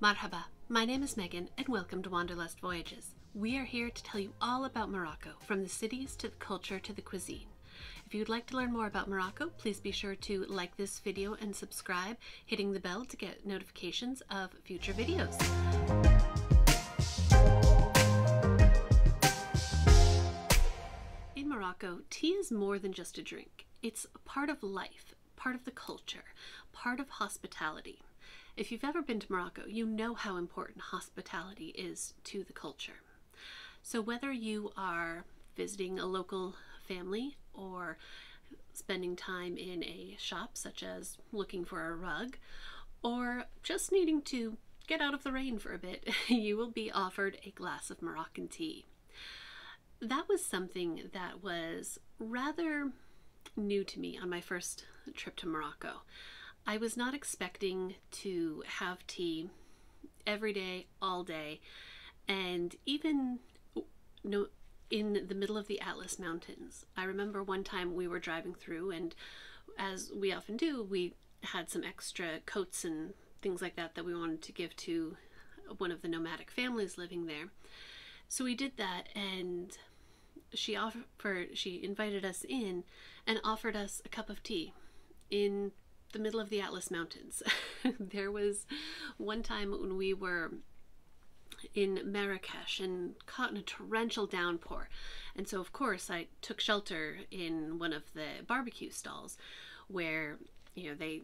Marhaba, my name is Megan and welcome to Wanderlust Voyages. We are here to tell you all about Morocco, from the cities to the culture to the cuisine. If you'd like to learn more about Morocco, please be sure to like this video and subscribe, hitting the bell to get notifications of future videos. In Morocco, tea is more than just a drink. It's a part of life, part of the culture, part of hospitality. If you've ever been to Morocco, you know how important hospitality is to the culture. So whether you are visiting a local family or spending time in a shop, such as looking for a rug, or just needing to get out of the rain for a bit, you will be offered a glass of Moroccan tea. That was something that was rather new to me on my first trip to Morocco. I was not expecting to have tea every day, all day, and even in the middle of the Atlas Mountains. I remember one time we were driving through, and as we often do, we had some extra coats and things like that that we wanted to give to one of the nomadic families living there. So we did that, and she invited us in and offered us a cup of tea in the middle of the Atlas Mountains. There was one time when we were in Marrakesh and caught in a torrential downpour, and so of course I took shelter in one of the barbecue stalls where, you know, they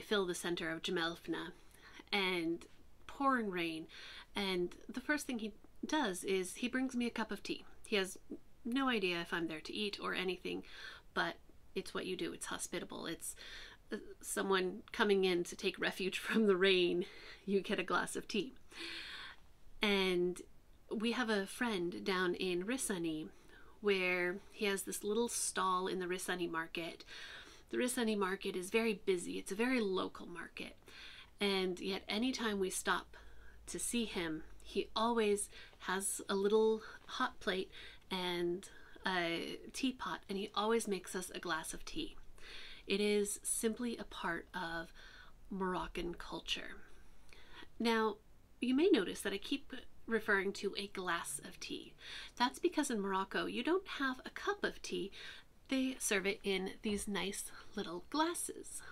fill the center of Jamelfna, and pouring rain, and the first thing he does is he brings me a cup of tea. He has no idea if I'm there to eat or anything, but it's what you do. It's hospitable. It's someone coming in to take refuge from the rain. You get a glass of tea. And we have a friend down in Rissani where he has this little stall in the Rissani market. The Rissani market is very busy. It's a very local market. And yet anytime we stop to see him, he always has a little hot plate and a teapot, and he always makes us a glass of tea. It is simply a part of Moroccan culture. Now, you may notice that I keep referring to a glass of tea. That's because in Morocco, you don't have a cup of tea. They serve it in these nice little glasses.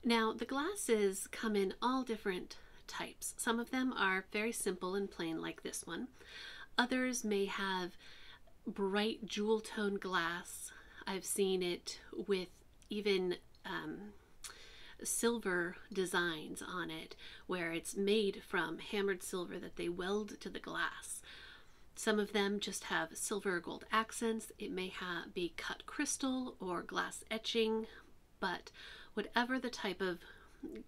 Now, the glasses come in all different types. Some of them are very simple and plain, like this one. Others may have bright jewel tone glass. I've seen it with even silver designs on it, where it's made from hammered silver that they weld to the glass. Some of them just have silver or gold accents. It may be cut crystal or glass etching, but whatever the type of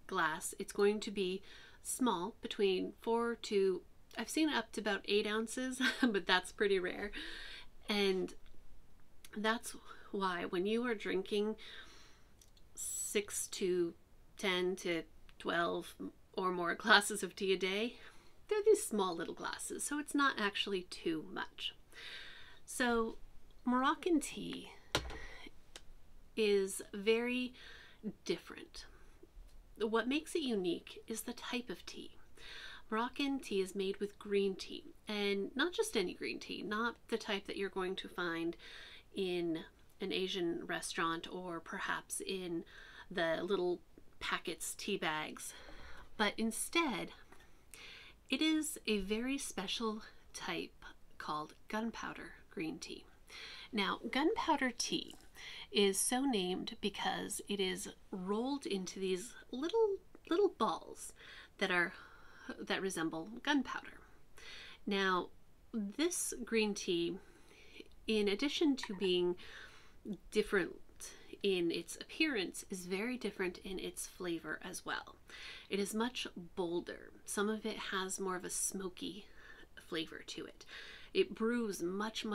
glass, it's going to be small, between 4 to, I've seen it up to about 8 ounces, but that's pretty rare. And that's why when you are drinking 6 to 10 to 12 or more glasses of tea a day, they're these small little glasses, so it's not actually too much. So Moroccan tea is very different. What makes it unique is the type of tea. Moroccan tea is made with green tea, and not just any green tea, not the type that you're going to find in an Asian restaurant or perhaps in the little packets tea bags, but instead it is a very special type called gunpowder green tea. Now, gunpowder tea is so named because it is rolled into these little balls that resemble gunpowder. Now, this green tea, in addition to being different in its appearance, is very different in its flavor as well. It is much bolder. Some of it has more of a smoky flavor to it. It brews much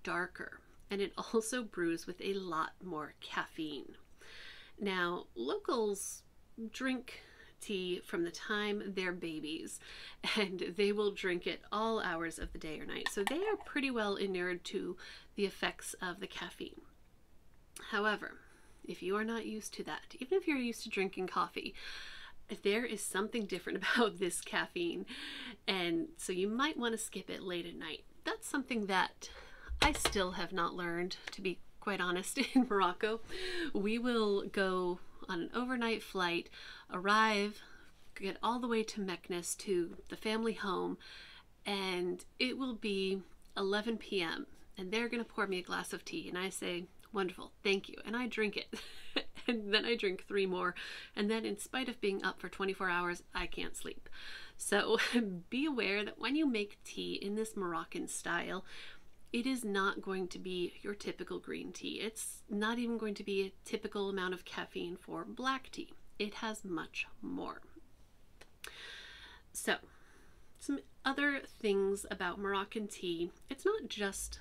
darker, and it also brews with a lot more caffeine. Now, locals drink tea from the time they're babies, and they will drink it all hours of the day or night, so they are pretty well inured to the effects of the caffeine. However, if you are not used to that, even if you're used to drinking coffee, there is something different about this caffeine, and so you might want to skip it late at night. That's something that I still have not learned, to be quite honest. In Morocco, we will go on an overnight flight, arrive, get all the way to Meknes, to the family home, and it will be 11 p.m. and they're going to pour me a glass of tea, and I say, wonderful, thank you, and I drink it. And then I drink 3 more, and then in spite of being up for 24 hours, I can't sleep. So be aware that when you make tea in this Moroccan style, it is not going to be your typical green tea. It's not even going to be a typical amount of caffeine for black tea. It has much more. So, some other things about Moroccan tea. It's not just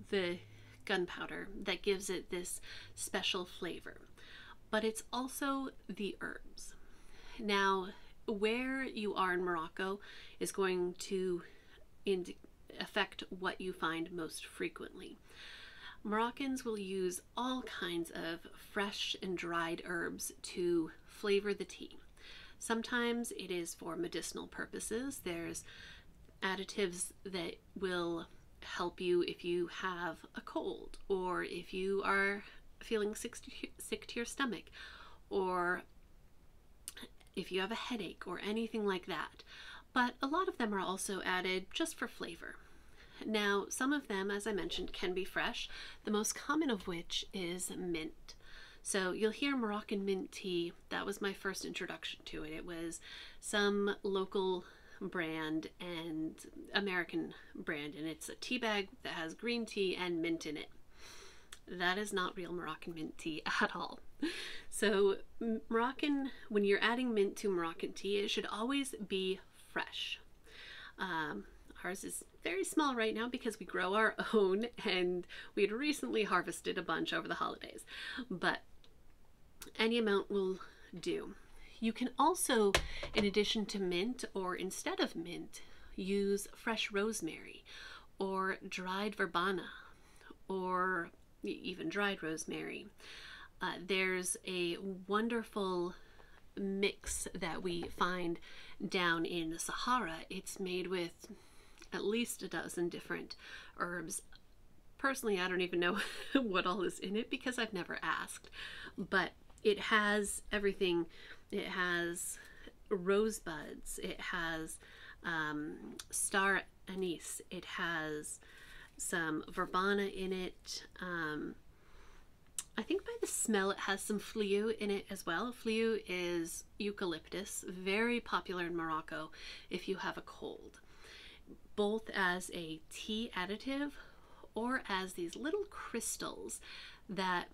the gunpowder that gives it this special flavor, but it's also the herbs. Now, where you are in Morocco is going to affect what you find most frequently. Moroccans will use all kinds of fresh and dried herbs to flavor the tea. Sometimes it is for medicinal purposes. There's additives that will help you if you have a cold, or if you are feeling sick to your stomach, or if you have a headache or anything like that. But a lot of them are also added just for flavor. Now, some of them, as I mentioned, can be fresh, the most common of which is mint. So you'll hear Moroccan mint tea. That was my first introduction to it. It was some local brand and American brand, and it's a tea bag that has green tea and mint in it. That is not real Moroccan mint tea at all. So when you're adding mint to Moroccan tea, it should always be fresh. Ours is very small right now because we grow our own, and we had recently harvested a bunch over the holidays, but any amount will do. You can also, in addition to mint, or instead of mint, use fresh rosemary or dried verbena, or even dried rosemary. There's a wonderful mix that we find down in the Sahara. It's made with at least a dozen different herbs. Personally, I don't even know what all is in it because I've never asked, but it has everything. It has rosebuds, it has star anise, it has some verbena in it. I think by the smell it has some fliu in it as well. Fliu is eucalyptus, very popular in Morocco if you have a cold, both as a tea additive or as these little crystals that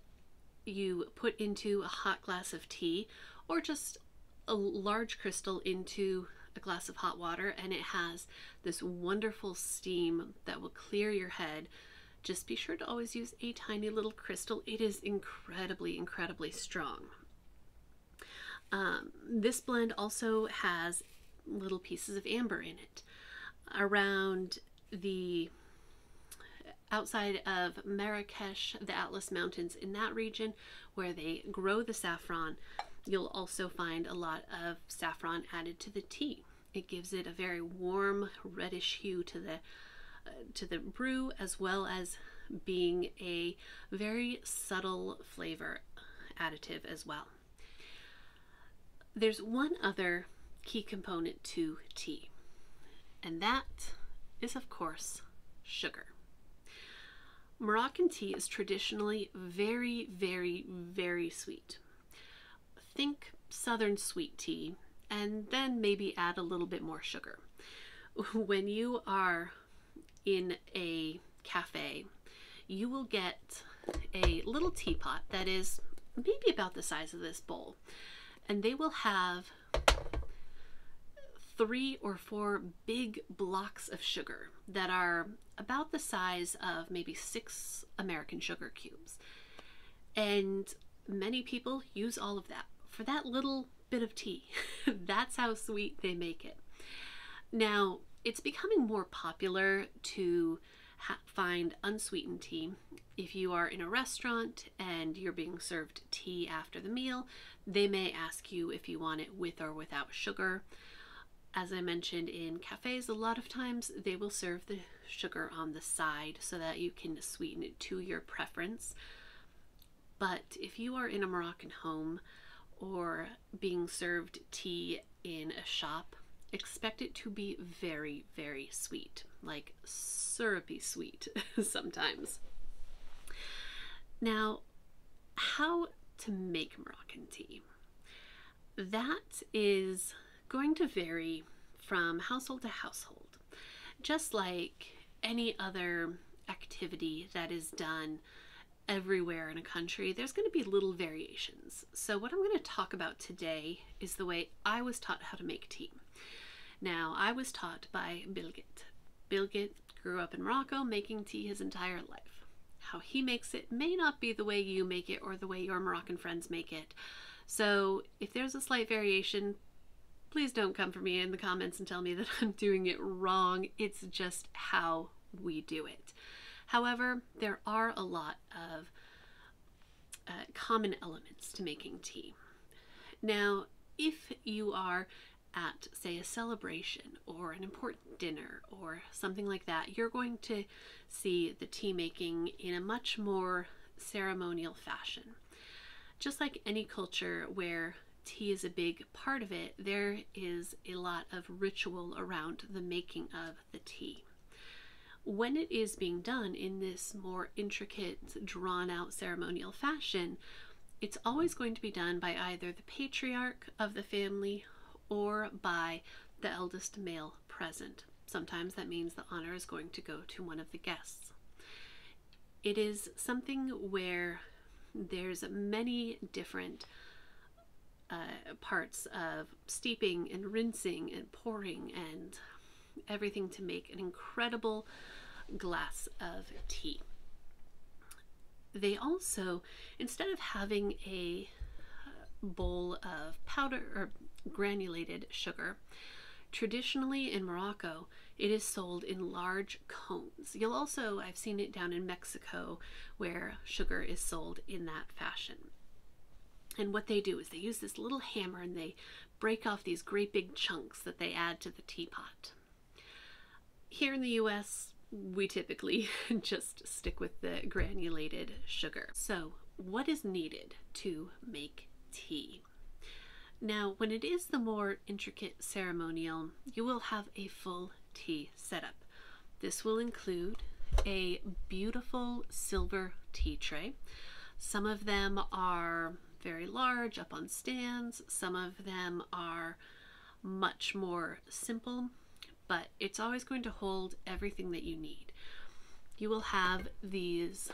you put into a hot glass of tea, or just a large crystal into a glass of hot water, and it has this wonderful steam that will clear your head. Just be sure to always use a tiny little crystal. It is incredibly, incredibly strong. This blend also has little pieces of amber in it. Around the outside of Marrakesh, the Atlas Mountains, in that region where they grow the saffron, you'll also find a lot of saffron added to the tea. It gives it a very warm reddish hue to the brew, as well as being a very subtle flavor additive as well. There's one other key component to tea, and that is, of course, sugar. Moroccan tea is traditionally very, very, very sweet. Think southern sweet tea, and then maybe add a little bit more sugar. When you are in a cafe, you will get a little teapot that is maybe about the size of this bowl, and they will have 3 or 4 big blocks of sugar that are about the size of maybe 6 American sugar cubes. And many people use all of that for that little bit of tea. That's how sweet they make it. Now, it's becoming more popular to find unsweetened tea. If you are in a restaurant and you're being served tea after the meal, they may ask you if you want it with or without sugar. As I mentioned, in cafes, a lot of times they will serve the sugar on the side so that you can sweeten it to your preference. But if you are in a Moroccan home or being served tea in a shop, expect it to be very, very sweet, like syrupy sweet sometimes. Now, how to make Moroccan tea? That is going to vary from household to household. Just like any other activity that is done everywhere in a country, there's going to be little variations. So what I'm going to talk about today is the way I was taught how to make tea. Now, I was taught by Bilgit. Bilgit grew up in Morocco making tea his entire life. How he makes it may not be the way you make it or the way your Moroccan friends make it. So if there's a slight variation, please don't come for me in the comments and tell me that I'm doing it wrong. It's just how we do it. However, there are a lot of common elements to making tea. Now, if you are at, say, a celebration or an important dinner or something like that, you're going to see the tea making in a much more ceremonial fashion. Just like any culture where tea is a big part of it, there is a lot of ritual around the making of the tea. When it is being done in this more intricate, drawn-out ceremonial fashion, it's always going to be done by either the patriarch of the family or by the eldest male present. Sometimes that means the honor is going to go to one of the guests. It is something where there's many different parts of steeping and rinsing and pouring and everything to make an incredible glass of tea. They also, instead of having a bowl of powder or granulated sugar, traditionally in Morocco it is sold in large cones. You'll also, I've seen it down in Mexico where sugar is sold in that fashion. And what they do is they use this little hammer and they break off these great big chunks that they add to the teapot. Here in the US, we typically just stick with the granulated sugar. So what is needed to make tea? Now, when it is the more intricate ceremonial, you will have a full tea setup. This will include a beautiful silver tea tray. Some of them are very large, up on stands. Some of them are much more simple, but it's always going to hold everything that you need. You will have these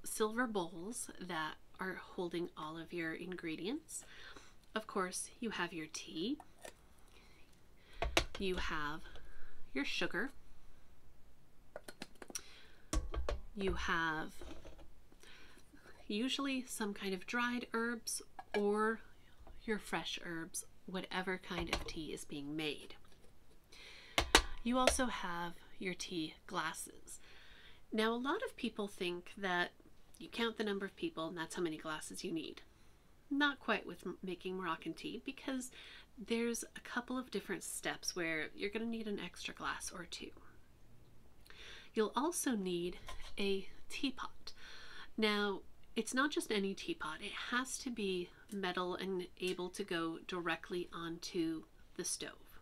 silver bowls that are holding all of your ingredients. Of course, you have your tea, you have your sugar, you have usually some kind of dried herbs or your fresh herbs, whatever kind of tea is being made. You also have your tea glasses. Now, a lot of people think that you count the number of people and that's how many glasses you need. Not quite with making Moroccan tea, because there's a couple of different steps where you're going to need an extra glass or two. You'll also need a teapot. Now, it's not just any teapot. It has to be metal and able to go directly onto the stove.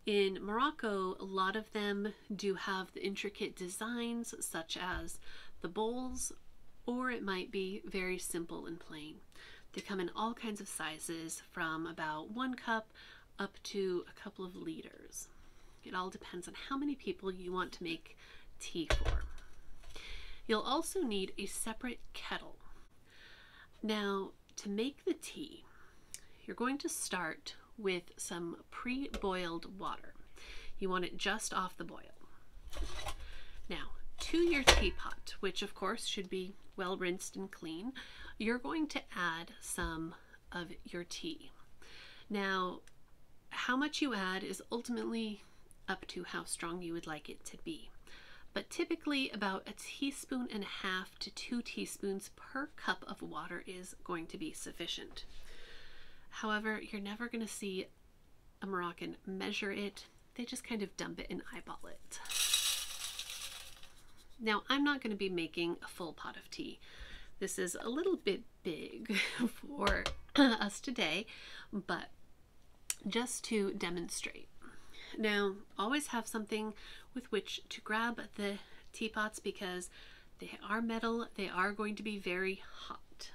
In Morocco, a lot of them do have the intricate designs, such as the bowls, or it might be very simple and plain. They come in all kinds of sizes, from about 1 cup up to a couple of liters. It all depends on how many people you want to make tea for. You'll also need a separate kettle. Now, to make the tea, you're going to start with some pre-boiled water. You want it just off the boil. Now, to your teapot, which of course should be well rinsed and clean, you're going to add some of your tea. Now, how much you add is ultimately up to how strong you would like it to be. but typically about 1.5 teaspoons to 2 teaspoons per cup of water is going to be sufficient. However, you're never going to see a Moroccan measure it. They just kind of dump it and eyeball it. Now, I'm not going to be making a full pot of tea. This is a little bit big for us today, but just to demonstrate. Now, always have something with which to grab the teapots because they are metal. They are going to be very hot.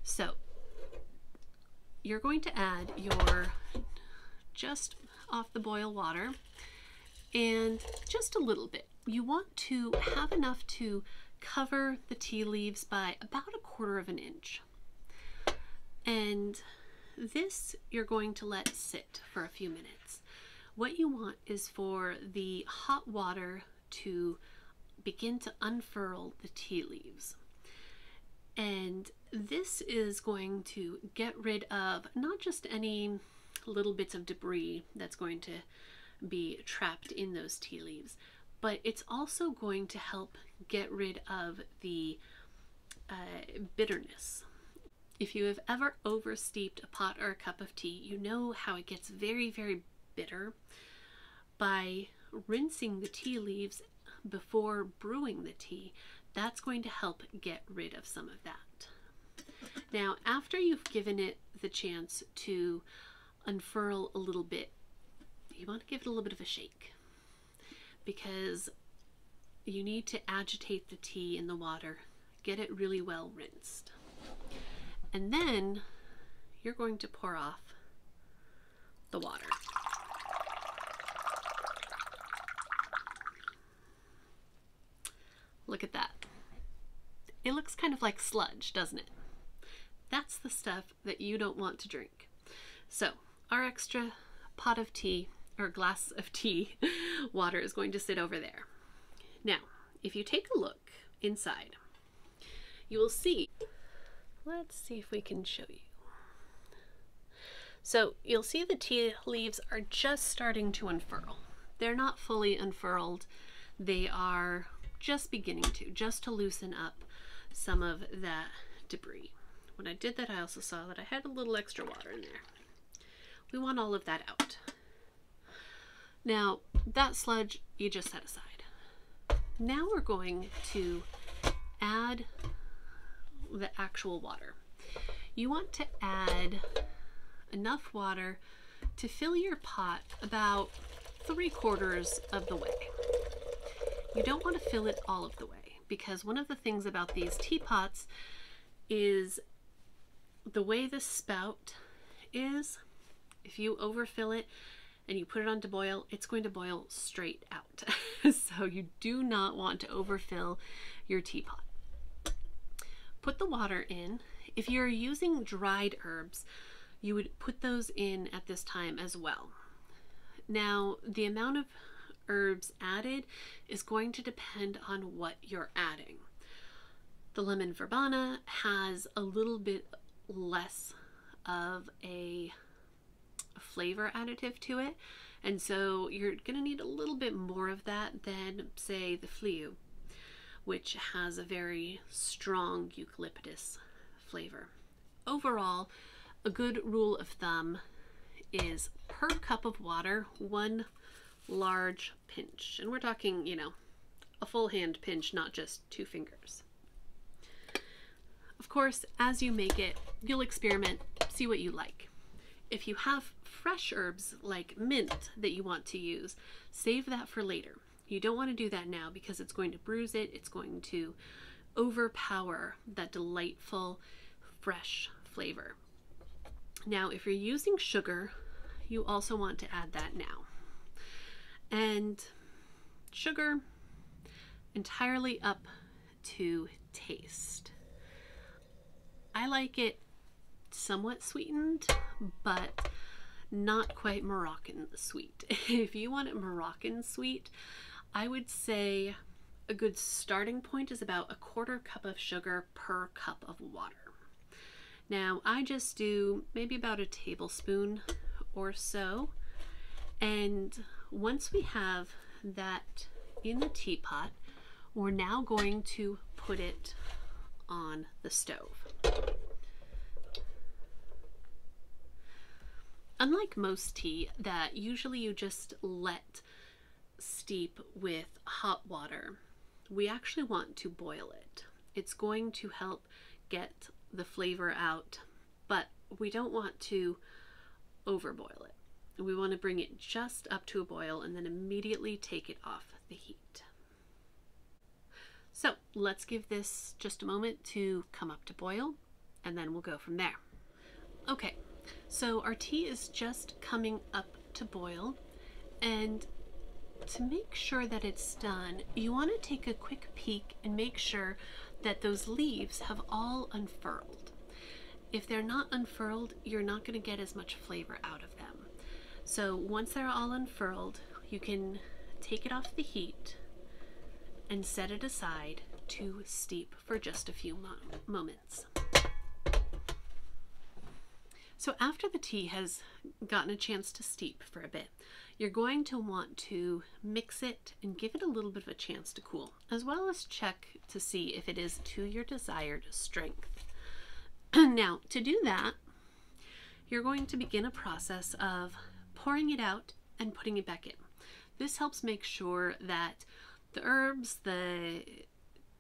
So, you're going to add your just off the boil water and just a little bit. You want to have enough to cover the tea leaves by about 1/4 inch. And this you're going to let sit for a few minutes. What you want is for the hot water to begin to unfurl the tea leaves. And this is going to get rid of not just any little bits of debris that's going to be trapped in those tea leaves, but it's also going to help get rid of the bitterness. If you have ever oversteeped a pot or a cup of tea, you know how it gets very, very bitter. By rinsing the tea leaves before brewing the tea, that's going to help get rid of some of that. Now, after you've given it the chance to unfurl a little bit, you want to give it a little bit of a shake because you need to agitate the tea in the water, get it really well rinsed. And then you're going to pour off the water. Look at that. It looks kind of like sludge, doesn't it? That's the stuff that you don't want to drink. So our extra pot of tea or glass of tea water is going to sit over there. Now, if you take a look inside, you will see, let's see if we can show you. So you'll see the tea leaves are just starting to unfurl. They're not fully unfurled. They are just beginning to, just to loosen up some of that debris. When I did that, I also saw that I had a little extra water in there. We want all of that out. Now, that sludge you just set aside. Now we're going to add the actual water. You want to add enough water to fill your pot about 3/4 of the way. You don't want to fill it all of the way because one of the things about these teapots is the way the spout is. If you overfill it and you put it on to boil, it's going to boil straight out. So you do not want to overfill your teapot. Put the water in. If you're using dried herbs, you would put those in at this time as well. Now, the amount of herbs added is going to depend on what you're adding. The lemon verbena has a little bit less of a flavor additive to it, and so you're going to need a little bit more of that than, say, the fliu, which has a very strong eucalyptus flavor. Overall, a good rule of thumb is per cup of water, 1 large pinch. And we're talking, you know, a full hand pinch, not just 2 fingers. Of course, as you make it, you'll experiment, see what you like. If you have fresh herbs like mint that you want to use, save that for later. You don't want to do that now because it's going to bruise it. It's going to overpower that delightful fresh flavor. Now, if you're using sugar, you also want to add that now. And sugar, entirely up to taste. I like it somewhat sweetened, but not quite Moroccan sweet. If you want it Moroccan sweet, I would say a good starting point is about 1/4 cup of sugar per cup of water. Now, I just do maybe about 1 tablespoon or so. And once we have that in the teapot. We're now going to put it on the stove. Unlike most tea that usually you just let steep with hot water, we actually want to boil it. It's going to help get the flavor out, but we don't want to overboil it. We want to bring it just up to a boil and then immediately take it off the heat. So let's give this just a moment to come up to boil, and then we'll go from there. Okay, so our tea is just coming up to boil, and to make sure that it's done, you want to take a quick peek and make sure that those leaves have all unfurled. If they're not unfurled, you're not going to get as much flavor out of them. So once they're all unfurled, you can take it off the heat and set it aside to steep for just a few moments. So after the tea has gotten a chance to steep for a bit, you're going to want to mix it and give it a little bit of a chance to cool, as well as check to see if it is to your desired strength. Now, to do that, you're going to begin a process of pouring it out and putting it back in. This helps make sure that the herbs, the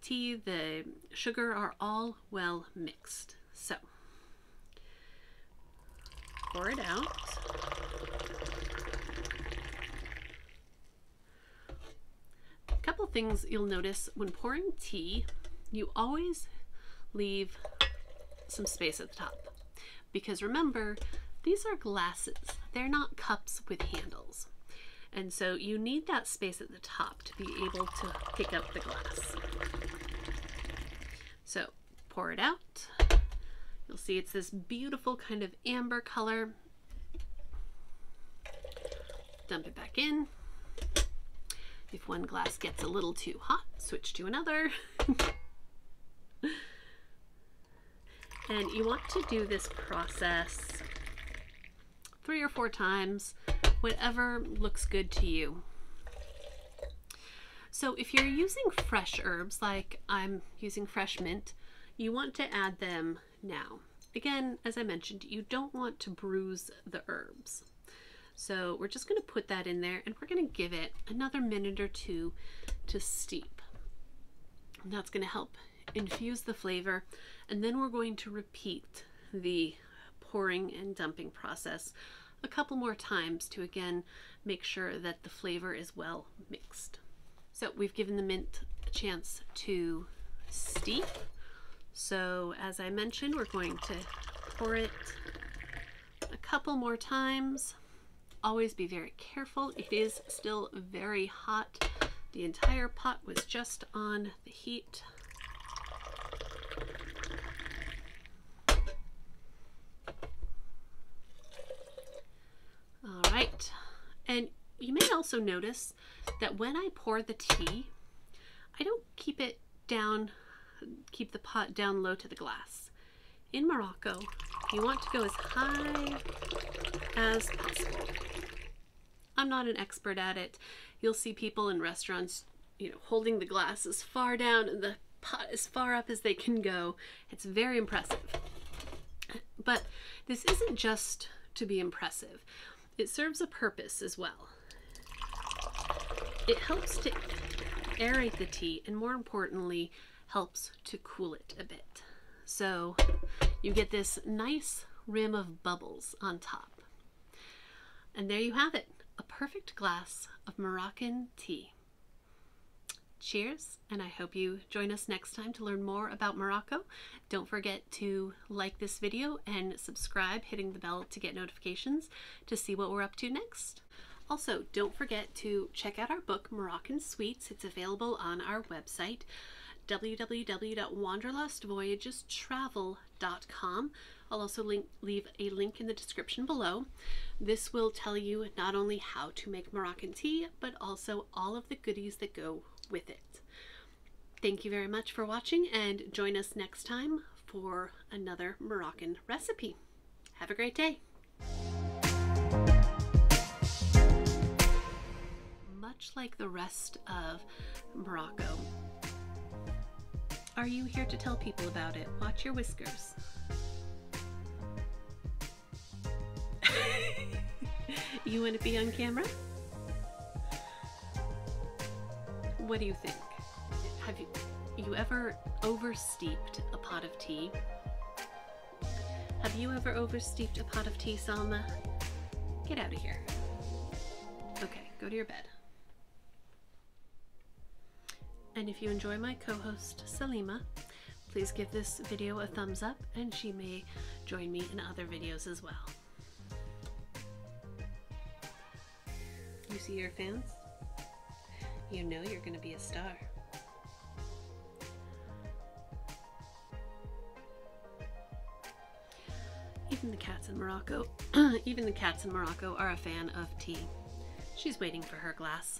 tea, the sugar are all well mixed. So, pour it out. A couple things you'll notice when pouring tea, you always leave some space at the top, because remember, these are glasses. They're not cups with handles. And so you need that space at the top to be able to pick up the glass. So pour it out. You'll see it's this beautiful kind of amber color. Dump it back in. If one glass gets a little too hot, switch to another. And you want to do this process 3 or 4 times, whatever looks good to you. So if you're using fresh herbs, like I'm using fresh mint, you want to add them now. Again, as I mentioned, you don't want to bruise the herbs. So we're just going to put that in there, and we're going to give it another minute or 2 to steep. And that's going to help infuse the flavor, and then we're going to repeat the pouring and dumping process a couple more times to again make sure that the flavor is well mixed. So we've given the mint a chance to steep. So as I mentioned, we're going to pour it a couple more times. Always be very careful. It is still very hot. The entire pot was just on the heat. All right, and you may also notice that when I pour the tea, I don't keep it down, keep the pot down low to the glass. In Morocco, you want to go as high as possible. I'm not an expert at it. You'll see people in restaurants, holding the glass as far down and the pot as far up as they can go. It's very impressive. But this isn't just to be impressive. It serves a purpose as well. It helps to aerate the tea, and more importantly, helps to cool it a bit. So you get this nice rim of bubbles on top. And there you have it, a perfect glass of Moroccan tea. Cheers, and I hope you join us next time to learn more about Morocco. Don't forget to like this video and subscribe, hitting the bell to get notifications to see what we're up to next. Also, don't forget to check out our book, Moroccan Sweets. It's available on our website, www.wanderlustvoyagestravel.com. I'll also leave a link in the description below. This will tell you not only how to make Moroccan tea, but also all of the goodies that go with it. Thank you very much for watching, and join us next time for another Moroccan recipe. Have a great day. Much like unlike the rest of Morocco. Are you here to tell people about it? Watch your whiskers. You want to be on camera? What do you think? Have you ever oversteeped a pot of tea? Have you ever oversteeped a pot of tea, Salma? Get out of here. Okay, go to your bed. And if you enjoy my co-host, Salima, please give this video a thumbs up, and she may join me in other videos as well. You see your fans? You know you're going to be a star. Even the cats in Morocco, are a fan of tea. She's waiting for her glass.